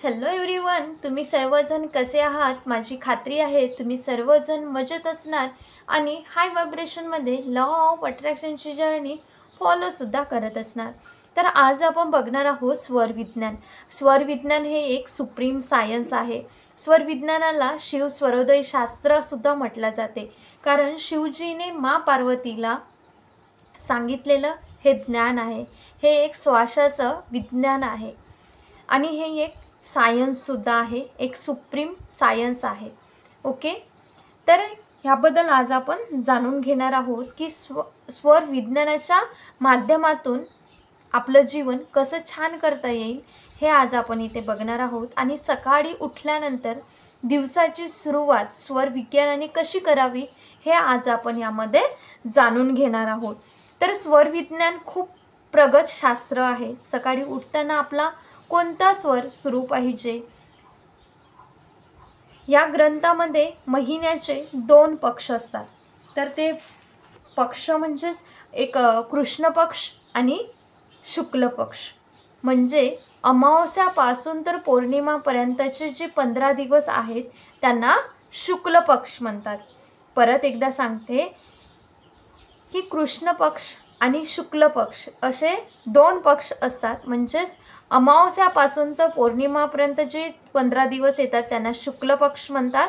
Hello everyone, तुम्ही सर्वजण कसे आहात? माझी खात्री आहे तुम्ही सर्वजण मजेत असणार आणि हाय व्हायब्रेशनमध्ये लॉ ऑफ अट्रॅक्शनची जर्नी फॉलोसुद्धा करत असणार. तर आज आपण बघणार आहोत स्वरविज्ञान. स्वरविज्ञान हे एक सुप्रीम सायन्स आहे. स्वरविज्ञानाला शिव स्वरोदय शास्त्रसुद्धा म्हटलं जाते, कारण शिवजीने माँ पार्वतीला सांगितलेलं हे ज्ञान आहे. हे एक श्वासाचं विज्ञान आहे आणि हे एक सायन्ससुद्धा आहे, एक सुप्रीम सायन्स आहे. ओके, तर ह्याबद्दल आज आपण जाणून घेणार आहोत की स्वर विज्ञानाच्या माध्यमातून आपलं जीवन कसं छान करता येईल हे आज आपण इथे बघणार आहोत. आणि सकाळी उठल्यानंतर दिवसाची सुरुवात स्वर विज्ञानाने कशी करावी हे आज आपण यामध्ये जाणून घेणार आहोत. तर स्वर विज्ञान खूप प्रगत शास्त्र आहे. सकाळी उठताना आपला कोणता स्वर सुरू पाहिजे, या ग्रंथामध्ये महिन्याचे 2 पक्ष असतात. तर ते पक्ष म्हणजेच एक कृष्ण पक्ष आणि शुक्ल पक्ष. म्हणजे अमावस्यापासून तर पौर्णिमापर्यंतचे जे 15 दिवस आहेत त्यांना शुक्ल पक्ष म्हणतात. परत एकदा सांगते की कृष्ण पक्ष आणि शुक्ल पक्ष असे 2 पक्ष असतात. म्हणजेच अमावस्यापासून तर पौर्णिमापर्यंत जे 15 दिवस येतात त्यांना शुक्ल पक्ष म्हणतात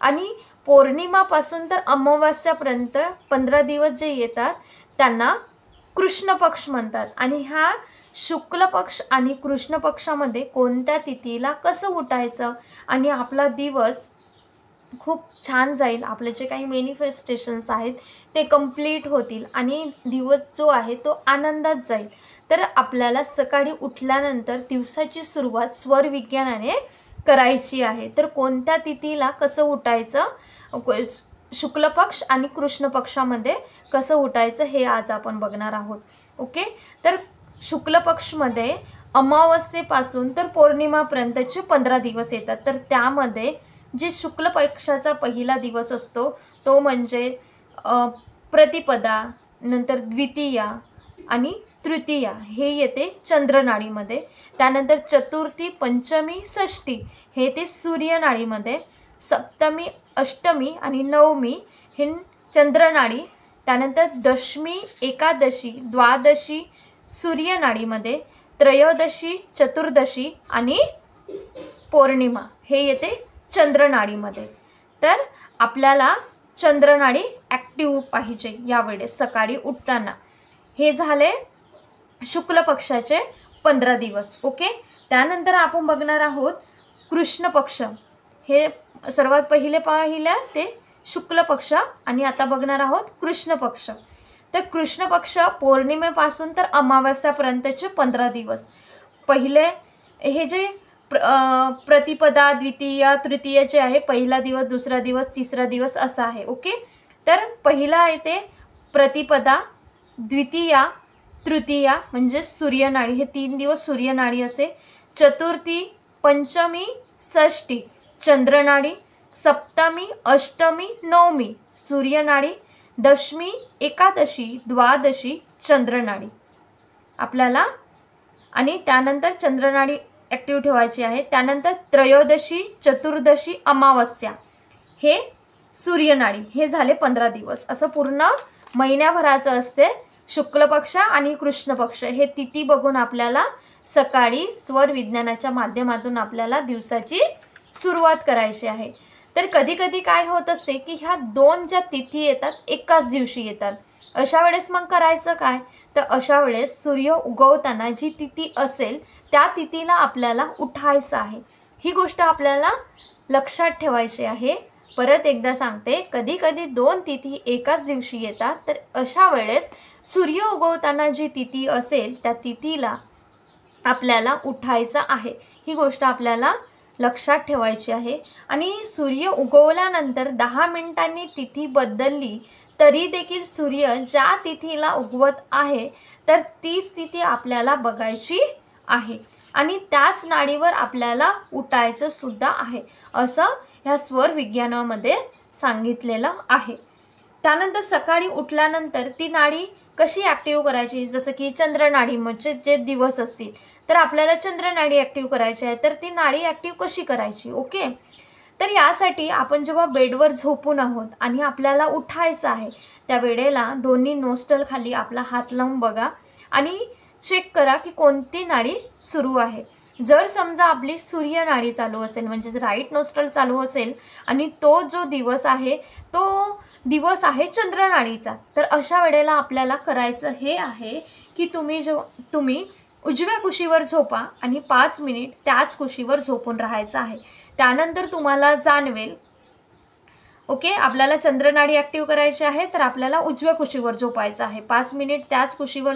आणि पौर्णिमापासून तर अमावस्यापर्यंत 15 दिवस जे येतात त्यांना कृष्ण पक्ष म्हणतात. आणि ह्या शुक्ल पक्ष आणि कृष्ण पक्षामध्ये कोणत्या तिथीला कसं उठायचं आणि आपला दिवस खूप छान जाईल, आपले जे काही मॅनिफेस्टेशन्स आहेत ते कंप्लीट होतील आणि दिवस जो आहे तो आनंदात जाईल. तर आपल्याला सकाळी उठल्यानंतर दिवसाची सुरुवात स्वर विज्ञानाने करायची आहे. तर कोणत्या तिथीला कसं उठायचं, शुक्ल पक्ष आणि कृष्ण पक्षामध्ये कसं उठायचं हे आज आपण बघणार आहोत. ओके, तर शुक्ल पक्षमध्ये अमावस्येपासून तर पौर्णिमापर्यंतचे 15 दिवस येतात. तर त्यामध्ये जे शुक्ल पक्षाचा पहिला दिवस असतो तो म्हणजे प्रतिपदा, नंतर द्वितीया आणि तृतीया हे येते चंद्रनाडीमध्ये. त्यानंतर चतुर्थी, पंचमी, षष्ठी हे ते सूर्यनाडीमध्ये. सप्तमी, अष्टमी आणि नवमी हे चंद्रनाडी. त्यानंतर दशमी, एकादशी, द्वादशी सूर्यनाडीमध्ये. त्रयोदशी, चतुर्दशी आणि पौर्णिमा हे येते चंद्रनाडीमध्ये. तर आपल्याला चंद्रनाडी ॲक्टिव्ह पाहिजे यावेळेस सकाळी उठताना. हे झाले शुक्ल पक्षाचे 15 दिवस. ओके, त्यानंतर आपण बघणार आहोत कृष्ण पक्ष. हे सर्वात पहिले ते शुक्ल पक्ष आणि आता बघणार आहोत कृष्ण पक्ष. तर कृष्ण पक्ष पौर्णिमेपासून तर अमावस्यापर्यंतचे 15 दिवस. पहिले हे जे प्रतिपदा, द्वितीया, तृतीया जे आहे, पहिला दिवस, दुसरा दिवस, तिसरा दिवस असा आहे. ओके, तर पहिला येते प्रतिपदा, द्वितीया, तृतीया म्हणजे सूर्यनाडी, हे 3 दिवस सूर्यनाडी असे. चतुर्थी, पंचमी, षष्ठी चंद्रनाडी. सप्तमी, अष्टमी, नवमी सूर्यनाडी. दशमी, एकादशी, द्वादशी चंद्रनाडी आपल्याला. आणि त्यानंतर चंद्रनाडी ॲक्टिव्ह ठेवायची आहे. त्यानंतर त्रयोदशी, चतुर्दशी, अमावस्या हे सूर्यनाडी. हे झाले 15 दिवस. असं पूर्ण महिन्याभराचं असते शुक्ल पक्ष आणि कृष्ण पक्ष. हे तिथी बघून आपल्याला सकाळी स्वर विज्ञानाच्या माध्यमातून आपल्याला दिवसाची सुरुवात करायची आहे. तर कधी कधी काय होत असते की ह्या 2 ज्या तिथी येतात एकाच दिवशी येतात. अशा वेळेस मग करायचं काय, तर अशा वेळेस सूर्य उगवताना जी तिथी असेल त्या तिथीला आपल्याला उठायचं आहे. ही गोष्ट आपल्याला लक्षात ठेवायची आहे. परत एकदा सांगते, कधी कधी 2 तिथी एकाच दिवशी येतात. तर अशा वेळेस सूर्य उगवताना जी तिथी असेल त्या तिथीला आपल्याला उठायचं आहे. ही गोष्ट आपल्याला लक्षात ठेवायची आहे. आणि सूर्य उगवल्यानंतर 10 मिनिटांनी तिथी बदलली तरी देखील सूर्य ज्या तिथीला उगवत आहे तर तीच तिथी आपल्याला बघायची आहे आणि त्याच नाडीवर आपल्याला उठायचं सुद्धा आहे, असं ह्या स्वर विज्ञानामध्ये सांगितलेलं आहे. त्यानंतर सकाळी उठल्यानंतर ती नाडी कशी ॲक्टिव्ह करायची, जसं की चंद्रनाडी म्हणजे जे दिवस असतील तर आपल्याला चंद्रनाडी ॲक्टिव्ह करायची आहे. तर ती नाडी ॲक्टिव्ह कशी करायची? ओके, तर यासाठी आपण जेव्हा बेडवर झोपून आहोत आणि आपल्याला उठायचं आहे, त्या वेळेला दोन्ही नोस्ट्रल खाली आपला हात लावून बघा आणि चेक करा की कोणती नाडी सुरू आहे. जर समजा आपली सूर्य नाडी चालू असेल, म्हणजे राईट नोस्ट्रल चालू असेल आणि तो जो दिवस आहे तो दिवस आहे चंद्रनाडीचा, तर अशा वेळेला आपल्याला करायचं हे आहे की तुम्ही उजव्या कुशीवर झोपा आणि 5 मिनिट त्याच कुशीवर झोपून राहायचं आहे. त्यानंतर तुम्हाला जाणवेल, ओके, आपल्याला चंद्रनाडी ॲक्टिव्ह करायची आहे, तर आपल्याला उजव्या कुशीवर झोपायचं आहे. 5 मिनिट त्याच कुशीवर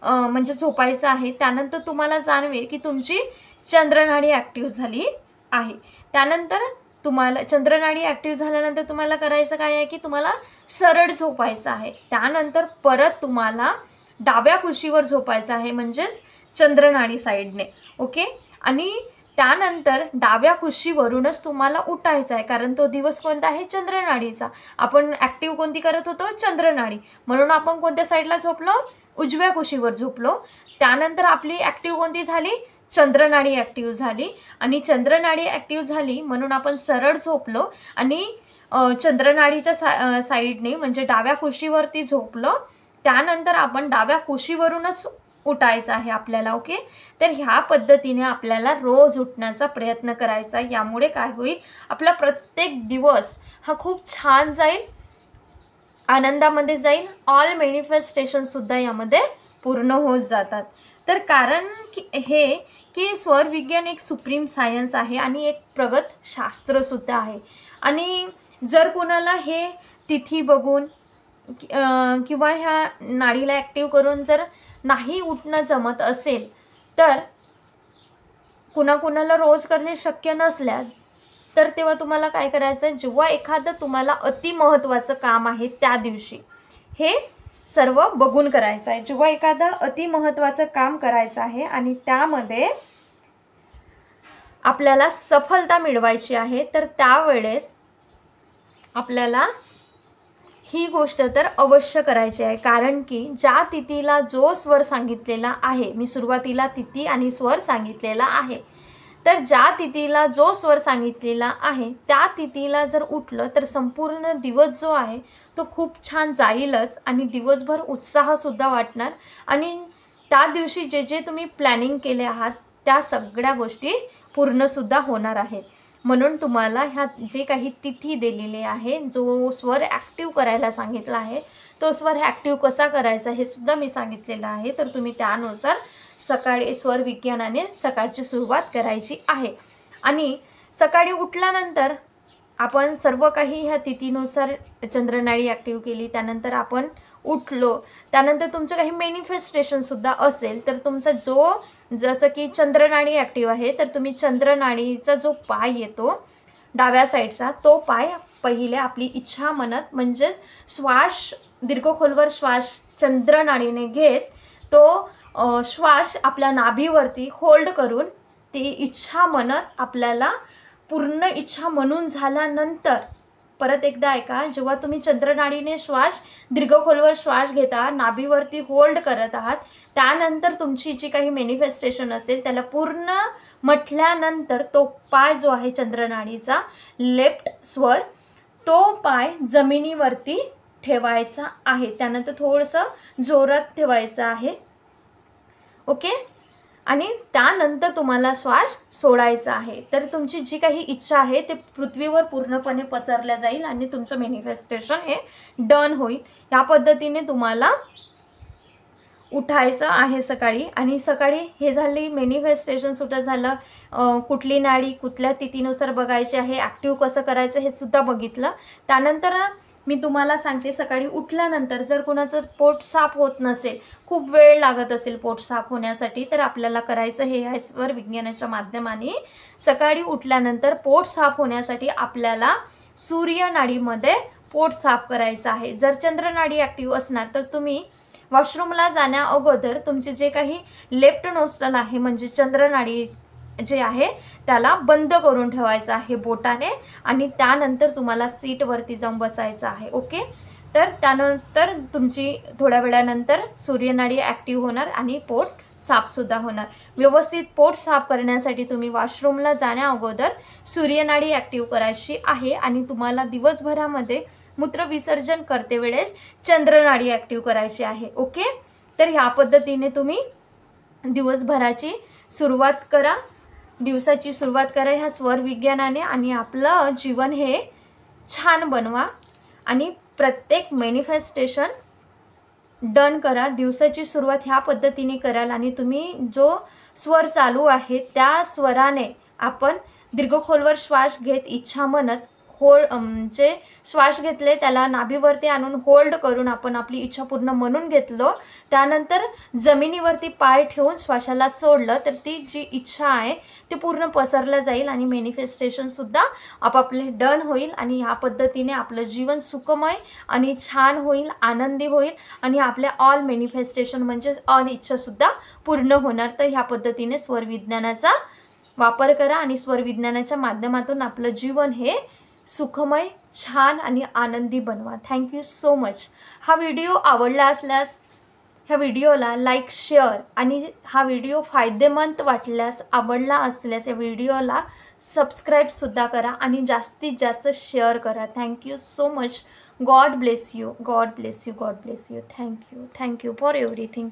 म्हणजे झोपायचं आहे. त्यानंतर तुम्हाला जाणवेल की तुमची चंद्रनाडी ॲक्टिव्ह झाली आहे. त्यानंतर तुम्हाला चंद्रनाडी ॲक्टिव्ह झाल्यानंतर तुम्हाला करायचं काय आहे की तुम्हाला सरळ झोपायचं आहे. त्यानंतर परत तुम्हाला डाव्या कुशीवर झोपायचं आहे, म्हणजेच चंद्रनाडी साईडने. ओके, आणि त्यानंतर डाव्या कुशीवरूनच तुम्हाला उठायचं आहे, कारण तो दिवस कोणता आहे? चंद्रनाडीचा. आपण ॲक्टिव्ह कोणती करत होतो? चंद्रनाडी. म्हणून आपण कोणत्या साईडला झोपलो? उजव्या कुशीवर झोपलो. त्यानंतर आपली ॲक्टिव्ह कोणती झाली? चंद्रनाडी ॲक्टिव्ह झाली. आणि चंद्रनाडी ॲक्टिव्ह झाली म्हणून आपण सरळ झोपलो आणि चंद्रनाडीच्या साईडने म्हणजे डाव्या कुशीवरती झोपलो. त्यानंतर आपण डाव्या कुशीवरूनच उठायचं आहे आपल्याला. ओके, तर ह्या पद्धतीने आपल्याला रोज उठण्याचा प्रयत्न करायचा. यामुळे काय होईल? आपला प्रत्येक दिवस हा खूप छान जाईल, आनंदामध्ये जाईल. ऑल मॅनिफेस्टेशनसुद्धा यामध्ये पूर्ण होत जातात. तर कारण की स्वरविज्ञान एक सुप्रीम सायन्स आहे आणि एक प्रगत शास्त्रसुद्धा आहे. आणि जर कोणाला हे तिथी बघून किंवा ह्या नाडीला ॲक्टिव्ह करून जर नाही उठणं जमत असेल, तर कुणाकुणाला रोज करणे शक्य नसल्यास तर तेव्हा तुम्हाला काय करायचं आहे? जेव्हा एखादं तुम्हाला अतिमहत्त्वाचं काम आहे त्या दिवशी हे सर्व बघून करायचं आहे. जेव्हा एखादं अतिमहत्त्वाचं काम करायचं आहे आणि त्यामध्ये आपल्याला सफलता मिळवायची आहे, तर त्यावेळेस आपल्याला ही गोष्ट तर अवश्य करायची आहे. कारण की ज्या तिथीला जो स्वर सांगितलेला आहे, मी सुरुवातीला तिथी आणि स्वर सांगितलेला आहे, तर ज्या तिथीला जो स्वर सांगितलेला आहे त्या तिथीला जर उठलं तर संपूर्ण दिवस जो आहे तो खूप छान जाईलच आणि दिवसभर उत्साहसुद्धा वाटणार. आणि त्या दिवशी जे जे तुम्ही प्लॅनिंग केले आहात त्या सगळ्या गोष्टी पूर्णसुद्धा होणार आहेत. म्हणून तुम्हाला ह्या जे काही तिथी दिलेली आहे, जो स्वर ॲक्टिव्ह करायला सांगितला आहे, तो स्वर ॲक्टिव्ह कसा करायचा हे सुद्धा मी सांगितलेलं आहे. तर तुम्ही त्यानुसार सकाळी स्वर विज्ञानाने सकाळची सुरुवात करायची आहे. आणि सकाळी उठल्यानंतर आपण सर्व काही ह्या तिथीनुसार चंद्रनाडी ॲक्टिव्ह केली, त्यानंतर आपण उठलो, त्यानंतर तुमचं काही मॅनिफेस्टेशनसुद्धा असेल तर तुमचा जसं की चंद्रनाडी ॲक्टिव्ह आहे, तर तुम्ही चंद्रनाडीचा जो पाय येतो डाव्या साईडचा, तो पाय पहिले आपली इच्छा म्हणत, म्हणजेच दीर्घ खोलवर श्वास चंद्रनाडीने घेत तो श्वास आपल्या नाभीवरती होल्ड करून ती इच्छा म्हणत आपल्याला पूर्ण इच्छा म्हणून झाल्यानंतर परत एकदा ऐका, जेव्हा तुम्ही चंद्रनाडीने दीर्घ खोलवर श्वास घेता, नाभीवरती होल्ड करत आहात, त्यानंतर तुमची जी काही मॅनिफेस्टेशन असेल त्याला पूर्ण म्हटल्यानंतर तो पाय जो आहे चंद्रनाडीचा लेफ्ट स्वर, तो पाय जमिनीवरती ठेवायचा आहे. त्यानंतर थोडंसं जोरात ठेवायचं आहे. ओके, आणि त्यानंतर तुम्हाला श्वास सोडायचा आहे. तर तुमची जी काही इच्छा आहे ते पृथ्वीवर पूर्णपणे पसरल्या जाईल आणि तुमचं मॅनिफेस्टेशन हे डन होईल. या पद्धतीने तुम्हाला उठायचं आहे सकाळी. आणि सकाळी हे झाली मॅनिफेस्टेशन सुद्धा झालं, कुठली नाडी कुठल्या तिथीनुसार बघायची आहे, ॲक्टिव्ह कसं करायचं हे सुद्धा बघितलं. त्यानंतर मी तुम्हाला सांगते, सकाळी उठल्यानंतर जर कोणाचं पोट साफ होत नसेल, खूप वेळ लागत असेल पोट साफ होण्यासाठी, तर आपल्याला करायचं हे आहे स्वर विज्ञानाच्या माध्यमाने सकाळी उठल्यानंतर पोट साफ होण्यासाठी आपल्याला सूर्य नाडीमध्ये पोट साफ करायचं आहे. जर चंद्रनाडी ॲक्टिव्ह असणार तर तुम्ही वॉशरूमला जाण्या अगोदर तुमचे जे काही लेफ्ट नोस्ट्रल आहे म्हणजे चंद्रनाडी जे आहे त्याला बंद करून ठेवायचं आहे बोटाने आणि त्यानंतर तुम्हाला सीटवरती जाऊन बसायचं आहे. ओके, तर त्यानंतर तुमची थोड्या वेळानंतर सूर्यनाडी ॲक्टिव्ह होणार आणि पोट साफसुद्धा होणार. व्यवस्थित पोट साफ करण्यासाठी तुम्ही वॉशरूमला जाण्या अगोदर सूर्यनाडी ॲक्टिव्ह करायची आहे आणि तुम्हाला दिवसभरामध्ये मूत्रविसर्जन करते वेळेस चंद्रनाडी ॲक्टिव्ह करायची आहे. ओके, तर ह्या पद्धतीने तुम्ही दिवसभराची सुरुवात करा, दिवसाची सुरुवात करा ह्या स्वर विज्ञानाने आणि आपलं जीवन हे छान बनवा आणि प्रत्येक मॅनिफेस्टेशन डन करा. दिवसाची सुरुवात ह्या पद्धतीने कराल आणि तुम्ही जो स्वर चालू आहे त्या स्वराने आपण दीर्घ खोलवर श्वास घेत इच्छा म्हणत जे श्वास घेतले त्याला नाभीवरती आणून होल्ड करून आपण आपली इच्छा पूर्ण म्हणून घेतलो. त्यानंतर जमिनीवरती पाय ठेवून श्वासाला सोडलं तर ती जी इच्छा आहे ती पूर्ण पसरला जाईल आणि मॅनिफेस्टेशनसुद्धा आपापले डन होईल आणि ह्या पद्धतीने आपलं जीवन सुखमय आणि छान होईल, आनंदी होईल आणि आपल्या ऑल मॅनिफेस्टेशन म्हणजे ऑल इच्छासुद्धा पूर्ण होणार. तर ह्या पद्धतीने स्वरविज्ञानाचा वापर करा आणि स्वरविज्ञानाच्या माध्यमातून आपलं जीवन हे सुखमय, छान आणि आनंदी बनवा. Thank you so much. हा व्हिडिओ आवडला असल्यास ह्या व्हिडिओला लाईक, शेअर आणि हा व्हिडिओ फायदेमंद वाटल्यास, आवडला असल्यास या व्हिडिओला सबस्क्राईबसुद्धा करा आणि जास्तीत जास्त शेअर करा. Thank you so much. God bless you, God bless you, God bless you. Thank you for everything.